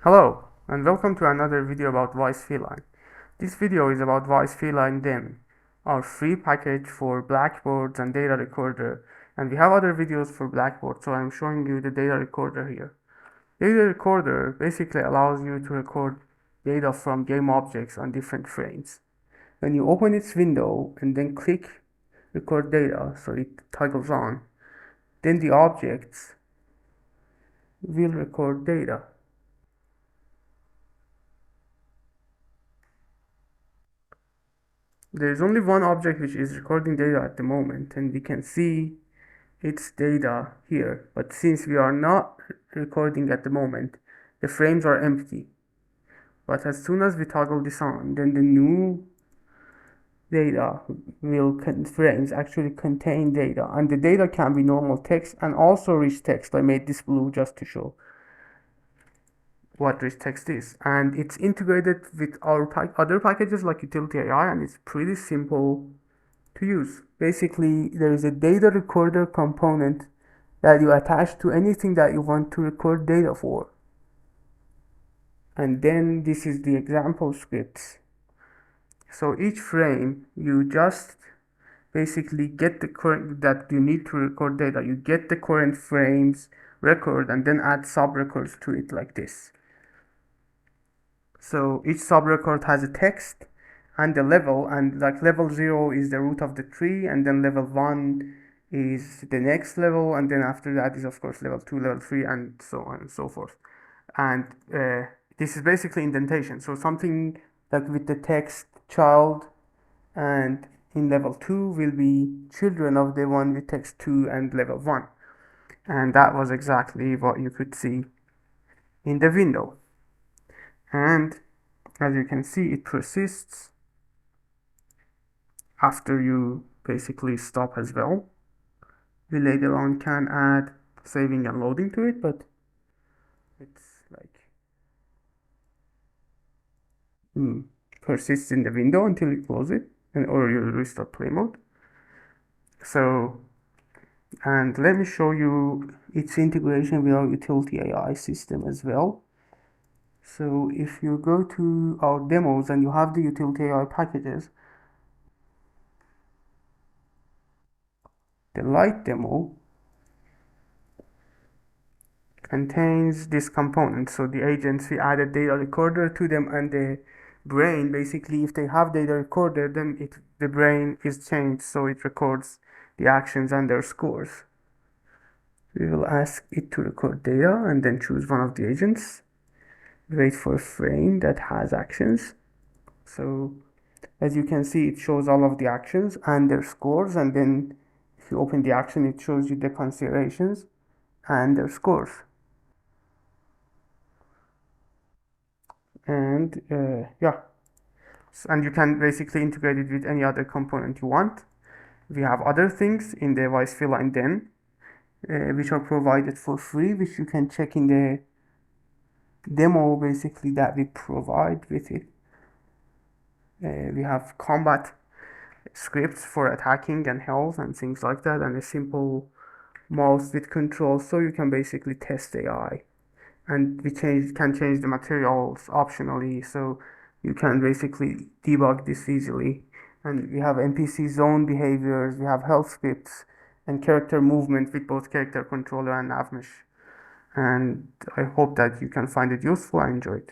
Hello, and welcome to another video about Feline. This video is about Feline Den, our free package for blackboards and data recorder, and we have other videos for blackboard, so I'm showing you the data recorder here. Data recorder basically allows you to record data from game objects on different frames. When you open its window and then click record data, so it toggles on, then the objects will record data. There is only one object which is recording data at the moment, and we can see its data here. But since we are not recording at the moment, the frames are empty. But as soon as we toggle this on, then the new data frames actually contain data, and the data can be normal text and also rich text. I made this blue just to show what rich text is, and it's integrated with our other packages like utility AI, and it's pretty simple to use. Basically, there is a data recorder component that you attach to anything that you want to record data for, and then this is the example scripts. So each frame you just basically get the current that you need to record data. You get the current frames record and then add sub records to it like this. So each sub-record has a text and the level, and like level 0 is the root of the tree, and then level 1 is the next level, and then after that is of course level 2, level 3, and so on and so forth. And this is basically indentation. So something like with the text child, and in level 2 will be children of the one with text 2 and level 1. And that was exactly what you could see in the window. And as you can see, it persists after you basically stop as well. We later on can add saving and loading to it, but it's like persists in the window until you close it, or you restart play mode. So, and let me show you its integration with our utility AI system as well. So if you go to our demos and you have the utility AI packages, the light demo contains this component. So the agents, we added data recorder to them, and the brain, basically if they have data recorder, then the brain is changed, so it records the actions and their scores. We will ask it to record data and then choose one of the agents. Wait for a frame that has actions. So as you can see, it shows all of the actions and their scores, and then if you open the action, it shows you the considerations and their scores. And yeah, and you can basically integrate it with any other component you want. We have other things in the Feline Den, which are provided for free, which you can check in the demo basically that we provide with it. We have combat scripts for attacking and health and things like that, and a simple mouse with controls, so you can basically test AI. And we can change the materials optionally, so you can basically debug this easily. And we have NPC zone behaviors, we have health scripts, and character movement with both character controller and navmesh. And I hope that you can find it useful and enjoy it.